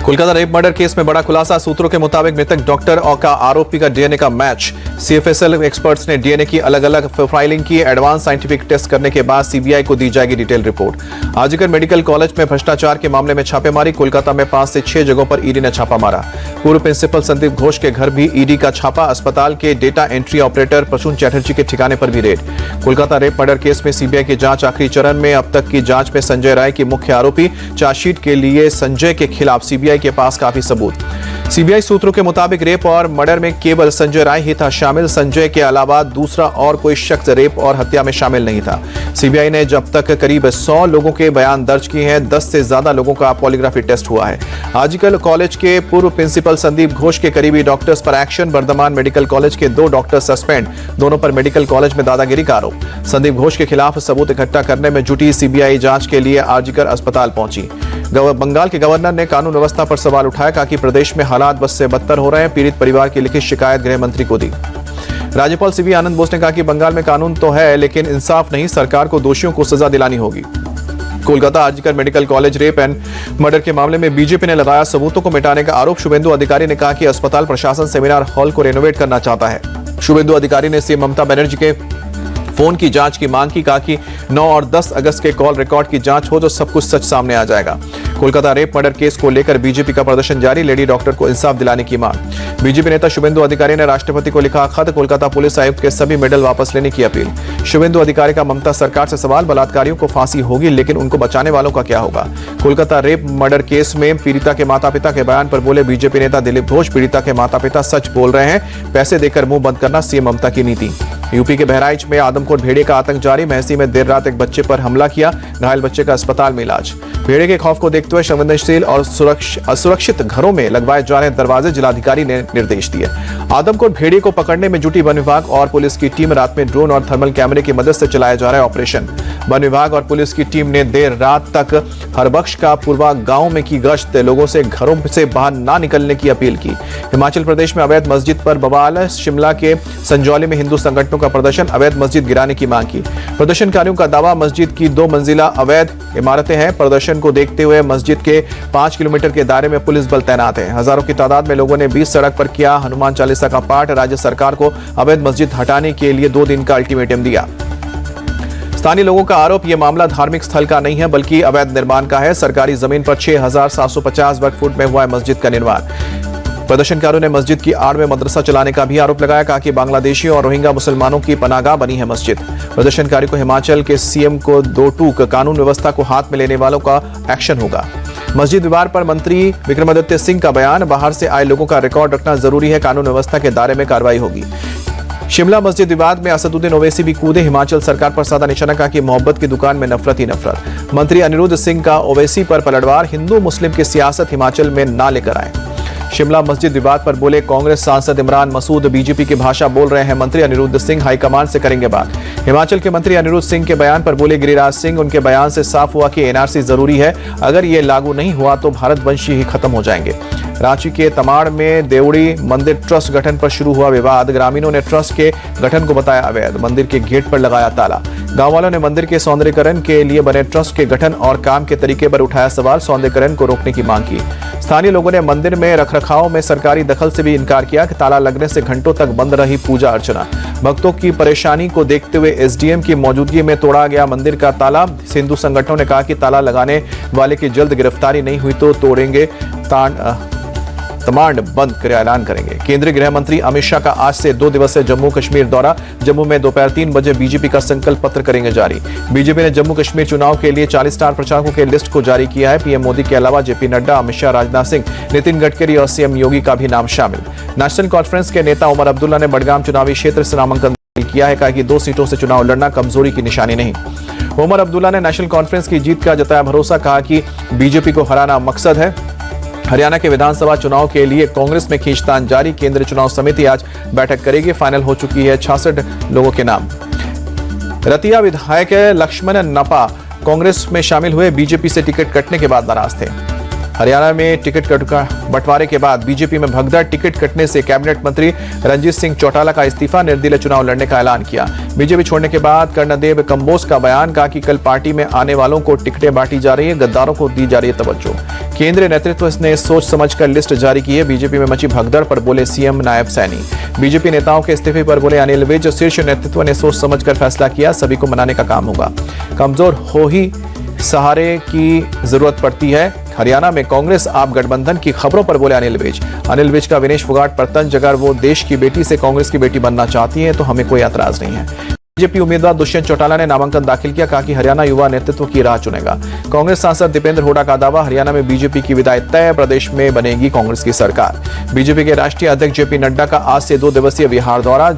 Kolkata rape murder case में बड़ा खुलासा। सूत्रों के मुताबिक मृतक डॉक्टर और का आरोपी का डीएनए का मैच। सीएफएसएल एक्सपर्ट्स ने डीएनए की अलग अलग प्रोफाइलिंग की। एडवांस साइंटिफिक टेस्ट करने के बाद सीबीआई को दी जाएगी डिटेल रिपोर्ट। आजकर मेडिकल कॉलेज में भ्रष्टाचार के मामले में छापेमारी। कोलकाता में 5 से 6 जगहों पर ईडी ने छापा मारा। पूर्व प्रिंसिपल संदीप घोष के घर भी ईडी का छापा। अस्पताल के data entry operator Prasun Chatterjee के ठिकाने पर भी raid. Kolkata rape murder case में सीबीआई की जांच आखिरी चरण में। अब तक की जांच में संजय राय की मुख्य आरोपी। चार्जशीट के लिए संजय के खिलाफ सीबीआई के पास काफी सबूत। सीबीआई सूत्रों के मुताबिक रेप और मर्डर में केवल संजय राय ही था शामिल। संजय के अलावा दूसरा और कोई शख्स रेप और हत्या में शामिल नहीं था। सीबीआई ने जब तक करीब 100 लोगों के बयान दर्ज किए हैं। 10 से ज्यादा लोगों का पॉलीग्राफी टेस्ट हुआ है। आजकल कॉलेज के पूर्व प्रिंसिपल संदीप घोष के करीबी डॉक्टर्स पर एक्शन। वर्धमान मेडिकल कॉलेज के 2 डॉक्टर सस्पेंड। दोनों पर मेडिकल कॉलेज में दादागिरी का आरोप। संदीप घोष के खिलाफ सबूत इकट्ठा करने में जुटी सीबीआई जांच के लिए आजकर अस्पताल पहुंची। बंगाल के गवर्नर ने कानून व्यवस्था पर सवाल उठाया। कहा कि प्रदेश में हालात बद से बदतर हो रहे हैं। पीड़ित परिवार की लिखित शिकायत गृह मंत्री को दी। राज्यपाल सीवी आनंद बोस ने कहा कि बंगाल में कानून तो है लेकिन इंसाफ नहीं। सरकार को दोषियों को सजा दिलानी होगी। कोलकाता आजकर medical college rape and murder के मामले में बीजेपी ने लगाया सबूतों को मिटाने का आरोप। शुभेंदु अधिकारी ने कहा कि अस्पताल प्रशासन सेमिनार हॉल को रेनोवेट करना चाहता है। शुभेंदु अधिकारी ने सीएम ममता बनर्जी के फोन की जांच की मांग की। कहा कि 9 और 10 अगस्त के कॉल रिकॉर्ड की जांच हो तो सब कुछ सच सामने आ जाएगा। कोलकाता रेप मर्डर केस को लेकर बीजेपी का प्रदर्शन जारी। लेडी डॉक्टर को इंसाफ दिलाने की मांग। बीजेपी नेता शुभेंदु अधिकारी ने राष्ट्रपति को लिखा खत। कोलकाता पुलिस आयुक्त के सभी मेडल वापस लेने की अपील। शुभेंदु अधिकारी का ममता सरकार से सवाल। बलात्कारियों को फांसी होगी लेकिन उनको बचाने वालों का क्या होगा। कोलकाता रेप मर्डर केस में पीड़िता के माता पिता के बयान पर बोले बीजेपी नेता दिलीप घोष। पीड़िता के माता पिता सच बोल रहे हैं। पैसे देकर मुंह बंद करना सीएम ममता की नीति। यूपी के बहराइच में आदमखोर भेड़िए का आतंक जारी। महसी में देर रात एक बच्चे पर हमला किया। घायल बच्चे का अस्पताल में इलाज। भेड़िए के खौफ को देखते हुए संवेदनशील और असुरक्षित घरों में लगवाए जा रहे दरवाजे जिलाधिकारी ने निर्देश दिए। आदमखोर भेड़िए को पकड़ने में जुटी वन विभाग और पुलिस की टीम। रात में ड्रोन और थर्मल कैमरे की मदद से चलाया जा रहा है ऑपरेशन। वन विभाग और पुलिस की टीम ने देर रात तक हरबख्श का पूर्वा गांव में की गश्त। लोगों से घरों से बाहर ना निकलने की अपील की। हिमाचल प्रदेश में अवैध मस्जिद पर बवाल। शिमला के संजौली में हिंदू संगठनों का प्रदर्शन। अवैध मस्जिद गिराने की मांग की। प्रदर्शनकारियों का दावा मस्जिद की 2 मंजिला अवैध इमारतें हैं। प्रदर्शन को देखते हुए मस्जिद के 5 किलोमीटर के दायरे में पुलिस बल तैनात है। हजारों की तादाद में लोगों ने बीच सड़क पर किया हनुमान चालीसा का पाठ। राज्य सरकार को अवैध मस्जिद हटाने के लिए 2 दिन का अल्टीमेटम दिया। स्थानीय लोगों का आरोप यह मामला धार्मिक स्थल का नहीं है बल्कि अवैध निर्माण का है। सरकारी जमीन पर 6750 वर्ग फुट में हुआ है मस्जिद का निर्माण। प्रदर्शनकारों ने मस्जिद की आड़ में मदरसा चलाने का भी आरोप लगाया। कहा कि बांग्लादेशियों और रोहिंग्या मुसलमानों की पनाहगाह बनी है मस्जिद। प्रदर्शनकारी को हिमाचल के सीएम को 2 टूक। कानून व्यवस्था को हाथ में लेने वालों का एक्शन होगा। मस्जिद विवाद पर मंत्री विक्रमादित्य सिंह का बयान। बाहर से आए लोगों का रिकॉर्ड रखना जरूरी है। कानून व्यवस्था के दायरे में कार्रवाई होगी। शिमला मस्जिद विवाद में असदुद्दीन ओवैसी भी कूदे। हिमाचल सरकार पर साधा निशाना। कहा कि मोहब्बत की दुकान में नफरत ही नफरत। मंत्री अनिरुद्ध सिंह का ओवैसी पर पलटवार। हिंदू मुस्लिम की सियासत हिमाचल में ना लेकर आए। शिमला मस्जिद विवाद पर बोले कांग्रेस सांसद इमरान मसूद। बीजेपी की भाषा बोल रहे हैं मंत्री अनिरुद्ध सिंह। हाईकमान से करेंगे बात। हिमाचल के मंत्री अनिरुद्ध सिंह के बयान पर बोले गिरिराज सिंह। उनके बयान से साफ हुआ कि एनआरसी जरूरी है। अगर ये लागू नहीं हुआ तो भारतवंशी ही खत्म हो जाएंगे। रांची के तमाड़ में देवड़ी मंदिर ट्रस्ट गठन पर शुरू हुआ विवाद। ग्रामीणों ने ट्रस्ट के गठन को बताया अवैध। मंदिर के गेट पर लगाया ताला। गांव वालों ने मंदिर के सौंदर्यीकरण के लिए बने ट्रस्ट के गठन और काम के तरीके पर उठाया सवाल। सौंदर्यीकरण को रोकने की मांग की। स्थानीय लोगों ने मंदिर में रखरखाव में सरकारी दखल से भी इनकार किया। ताला लगने से घंटों तक बंद रही पूजा अर्चना। भक्तों की परेशानी को देखते हुए एसडीएम की मौजूदगी में तोड़ा गया मंदिर का ताला। हिंदू संगठनों ने कहा कि ताला लगाने वाले की जल्द गिरफ्तारी नहीं हुई तो तोड़ेंगे तमाड़ बंद कर ऐलान करेंगे। केंद्रीय गृह मंत्री अमित शाह का आज से 2 दिवसीय जम्मू कश्मीर दौरा। जम्मू में दोपहर 3 बजे बीजेपी का संकल्प पत्र करेंगे जारी। बीजेपी ने जम्मू कश्मीर चुनाव के लिए 40 स्टार प्रचारकों के लिस्ट को जारी किया है। पीएम मोदी के अलावा जेपी नड्डा, अमित शाह, राजनाथ सिंह, नितिन गडकरी और सीएम योगी का भी नाम शामिल। नेशनल कॉन्फ्रेंस के नेता उमर अब्दुल्ला ने बडगाम चुनावी क्षेत्र से नामांकन किया है। कहा कि 2 सीटों से चुनाव लड़ना कमजोरी की निशानी नहीं। उमर अब्दुल्ला ने नेशनल कॉन्फ्रेंस की जीत का जताया भरोसा। कहा कि बीजेपी को हराना मकसद है। हरियाणा के विधानसभा चुनाव के लिए कांग्रेस में खींचतान जारी। केंद्रीय चुनाव समिति आज बैठक करेगी। फाइनल हो चुकी है 66 लोगों के नाम। रतिया विधायक लक्ष्मण नपा कांग्रेस में शामिल हुए। बीजेपी से टिकट कटने के बाद नाराज थे। हरियाणा में टिकट बंटवारे के बाद बीजेपी में भगदड़, टिकट कटने से कैबिनेट मंत्री रंजीत सिंह चौटाला का इस्तीफा, निर्दलीय चुनाव लड़ने का ऐलान किया। बीजेपी छोड़ने के बाद कर्णदेव कंबोज का बयान, कहा कि कल पार्टी में आने वालों को टिकटें बांटी जा रही है, गद्दारों को दी जा रही है तवज्जो। केंद्रीय नेतृत्व ने सोच समझकर लिस्ट जारी की है। बीजेपी में मची भगदड़ पर बोले सीएम नायब सैनी। बीजेपी नेताओं के इस्तीफे पर बोले अनिल विज, शीर्ष नेतृत्व ने सोच समझकर फैसला किया, सभी को मनाने का काम होगा। कमजोर हो ही सहारे की जरूरत पड़ती है। हरियाणा में कांग्रेस आप गठबंधन की खबरों पर बोले अनिल विज। अनिल विज का विनेश फोगाट पर तंज, अगर वो देश की बेटी से कांग्रेस की बेटी बनना चाहती है तो हमें कोई ऐतराज नहीं है। बीजेपी उम्मीदवार दुष्यंत चौटाला ने नामांकन दाखिल किया, कहा कि हरियाणा युवा नेतृत्व की राह चुनेगा। कांग्रेस सांसद दीपेंद्र हुड्डा का दावा, हरियाणा में बीजेपी की विदाई तय, प्रदेश में बनेगी कांग्रेस की सरकार। बीजेपी के राष्ट्रीय अध्यक्ष जेपी नड्डा का आज से 2 दिवसीय बिहार दौरा,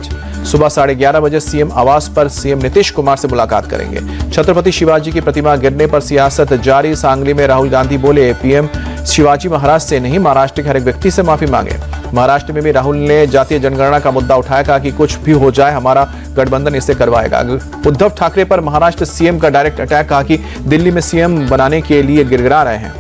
सुबह 11:30 बजे सीएम आवास पर सीएम नीतीश कुमार से मुलाकात करेंगे। छत्रपति शिवाजी की प्रतिमा गिरने पर सियासत जारी, सांगली में राहुल गांधी बोले पीएम शिवाजी महाराज से नहीं, महाराष्ट्र के हर एक व्यक्ति से माफी मांगे। महाराष्ट्र में भी राहुल ने जातीय जनगणना का मुद्दा उठाया, कहा कि कुछ भी हो जाए हमारा गठबंधन इसे करवाएगा। उद्धव ठाकरे पर महाराष्ट्र सीएम का डायरेक्ट अटैक, कहा कि दिल्ली में सीएम बनाने के लिए गिड़गिड़ा रहे हैं।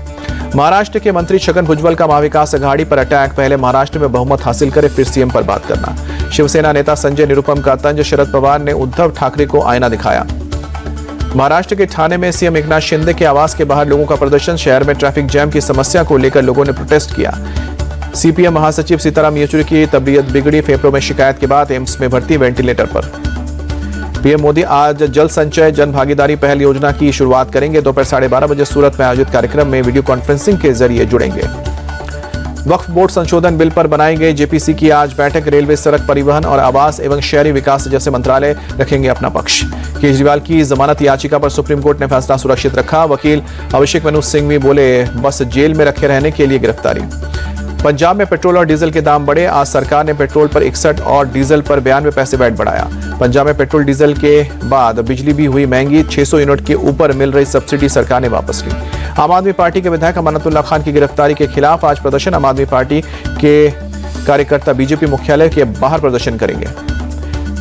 महाराष्ट्र के मंत्री छगन भुजबल का महाविकास अघाड़ी पर अटैक, पहले महाराष्ट्र में बहुमत हासिल करे फिर सीएम पर बात करना। शिवसेना नेता संजय निरुपम का तंज, शरद पवार ने उद्धव ठाकरे को आईना दिखाया। महाराष्ट्र के ठाणे में सीएम एकनाथ शिंदे के आवास के बाहर लोगों का प्रदर्शन, शहर में ट्रैफिक जैम की समस्या को लेकर लोगों ने प्रोटेस्ट किया। सीपीएम महासचिव सीताराम येचुरी की तबीयत बिगड़ी, फेफड़ों में शिकायत के बाद एम्स में भर्ती, वेंटिलेटर पर। पीएम मोदी आज जल संचय जन भागीदारी पहल योजना की शुरुआत करेंगे। दोपहर 12:30 बजे सूरत में आयोजित कार्यक्रम में वीडियो कॉन्फ्रेंसिंग के जरिए जुड़ेंगे। वक्फ बोर्ड संशोधन बिल पर बनाई गई जेपीसी की आज बैठक, रेलवे, सड़क परिवहन और आवास एवं शहरी विकास जैसे मंत्रालय रखेंगे अपना पक्ष। केजरीवाल की जमानत याचिका पर सुप्रीम कोर्ट ने फैसला सुरक्षित रखा। वकील अभिषेक मनु सिंघवी बोले बस जेल में रखे रहने के लिए गिरफ्तारी। पंजाब में पेट्रोल और डीजल के दाम बढ़े, आज सरकार ने पेट्रोल पर 61 और डीजल पर 92 पैसे वैट बढ़ाया। पंजाब में पेट्रोल डीजल के बाद बिजली भी हुई महंगी, 600 यूनिट के ऊपर मिल रही सब्सिडी सरकार ने वापस ली। आम आदमी पार्टी के विधायक अमानतुल्लाह खान की गिरफ्तारी के खिलाफ आज प्रदर्शन, आम आदमी पार्टी के कार्यकर्ता बीजेपी मुख्यालय के बाहर प्रदर्शन करेंगे।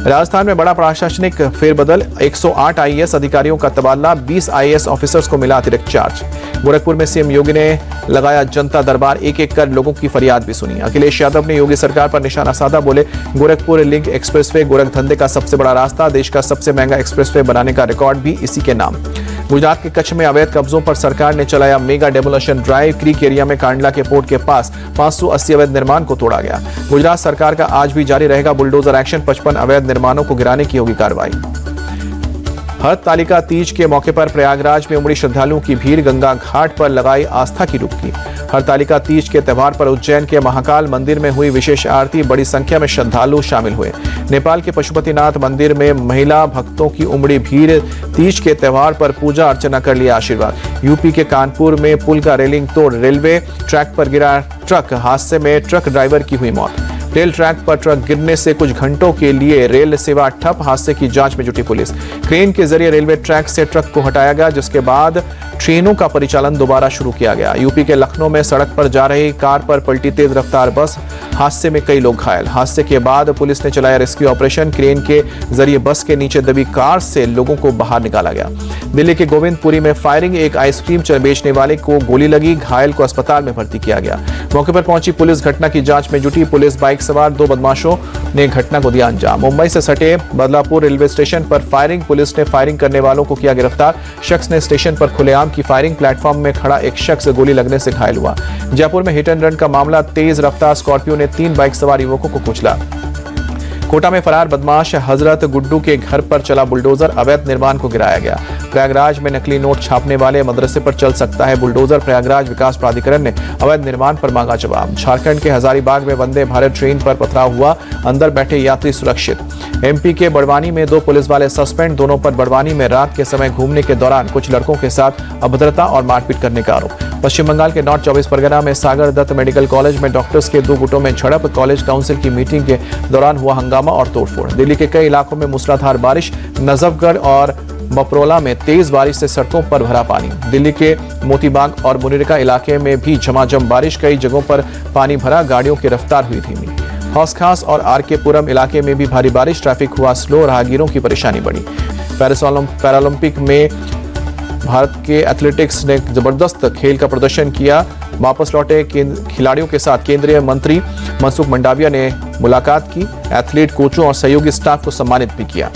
राजस्थान में बड़ा प्रशासनिक फेरबदल, 108 आईएएस अधिकारियों का तबादला, 20 आईएएस ऑफिसर्स को मिला अतिरिक्त चार्ज। गोरखपुर में सीएम योगी ने लगाया जनता दरबार, एक-एक कर लोगों की फरियाद भी सुनी। अखिलेश यादव ने योगी सरकार पर निशाना साधा, बोले गोरखपुर लिंक एक्सप्रेसवे गोरखधंधे का सबसे बड़ा रास्ता, देश का सबसे महंगा एक्सप्रेसवे बनाने का रिकॉर्ड भी इसी के नाम। गुजरात के कच्छ में अवैध कब्जों पर सरकार ने चलाया mega demolition drive, creek area में कांडला के पोर्ट के पास 580 अवैध निर्माण को तोड़ा गया। गुजरात सरकार का आज भी जारी रहेगा बुलडोजर एक्शन, 55 अवैध निर्माणों को गिराने की होगी कार्रवाई। हरतालिका तीज के मौके पर प्रयागराज में उमड़ी श्रद्धालुओं की भीड़, गंगा घाट पर लगाई आस्था की डुबकी। हरतालिका तीज के त्यौहार पर उज्जैन के महाकाल मंदिर में हुई विशेष आरती, बड़ी संख्या में श्रद्धालु शामिल हुए। नेपाल के पशुपतिनाथ मंदिर में महिला भक्तों की उमड़ी भीड़, तीज के त्यौहार पर पूजा अर्चना कर लिया आशीर्वाद। यूपी के कानपुर में पुल का रेलिंग तोड़, रेलवे ट्रैक पर गिरा ट्रक, हादसे में ट्रक ड्राइवर की हुई मौत। रेल ट्रैक पर ट्रक गिरने से कुछ घंटों के लिए रेल सेवा ठप, हादसे की जांच में जुटी पुलिस। क्रेन के जरिए रेलवे ट्रैक से ट्रक को हटाया गया, जिसके बाद ट्रेनों का परिचालन दोबारा शुरू किया गया। यूपी के लखनऊ में सड़क पर जा रही कार पर पलटी तेज रफ्तार बस, हादसे में कई लोग घायल। हादसे के बाद पुलिस ने चलाया रेस्क्यू ऑपरेशन, क्रेन के जरिए बस के नीचे दबी कार से लोगों को बाहर निकाला गया। दिल्ली के गोविंदपुरी में फायरिंग, एक आइसक्रीम बेचने वाले को गोली लगी, घायल को अस्पताल में भर्ती किया गया। मौके पर पहुंची पुलिस घटना की जांच में जुटी। पुलिस बाइक सवार 2 बदमाशों ने घटना को दिया अंजाम। मुंबई से सटे बदलापुर रेलवे स्टेशन पर फायरिंग, पुलिस ने फायरिंग करने वालों को किया गिरफ्तार। शख्स ने स्टेशन पर खुलेआम की फायरिंग, प्लेटफॉर्म में खड़ा एक शख्स गोली लगने से घायल हुआ। जयपुर में हिट एंड रन का मामला, तेज रफ्तार स्कॉर्पियो ने 3 बाइक सवार युवकों को कुचला। कोटा में फरार बदमाश हजरत गुड्डू के घर पर चला बुलडोजर, अवैध निर्माण को गिराया गया। प्रयागराज में नकली नोट छापने वाले मदरसे पर चल सकता है बुलडोजर, प्रयागराज विकास प्राधिकरण ने अवैध निर्माण पर मांगा जवाब। झारखंड के हजारीबाग में वंदे भारत ट्रेन पर पथराव हुआ, अंदर बैठे यात्री सुरक्षित। एमपी के बड़वानी में 2 पुलिस वाले सस्पेंड, दोनों पर बड़वानी में रात के समय घूमने के दौरान कुछ लड़कों के साथ अभद्रता और मारपीट करने का आरोप। पश्चिम बंगाल के नॉर्थ 24 परगना में सागर दत्त मेडिकल कॉलेज में डॉक्टर्स के 2 गुटों में झड़प, कॉलेज काउंसिल की मीटिंग के दौरान हुआ हंगामा और तोड़फोड़। दिल्ली के कई इलाकों में मूसलाधार बारिश, नजफगढ़ और मपरोला में तेज बारिश से सड़कों पर भरा पानी। दिल्ली के मोतीबाग और मुनिरका इलाके में भी झमाझम बारिश, कई जगहों पर पानी भरा, गाड़ियों की रफ्तार हुई धीमी। हौसखास और आरके पुरम इलाके में भी भारी बारिश, ट्रैफिक हुआ स्लो, राहगीरों की परेशानी बढ़ी। पैरालंपिक में भारत के एथलेटिक्स ने जबरदस्त खेल का प्रदर्शन किया। वापस लौटे खिलाड़ियों के साथ केंद्रीय मंत्री मनसुख मंडाविया ने मुलाकात की। एथलीट, कोचों और सहयोगी स्टाफ को सम्मानित भी किया।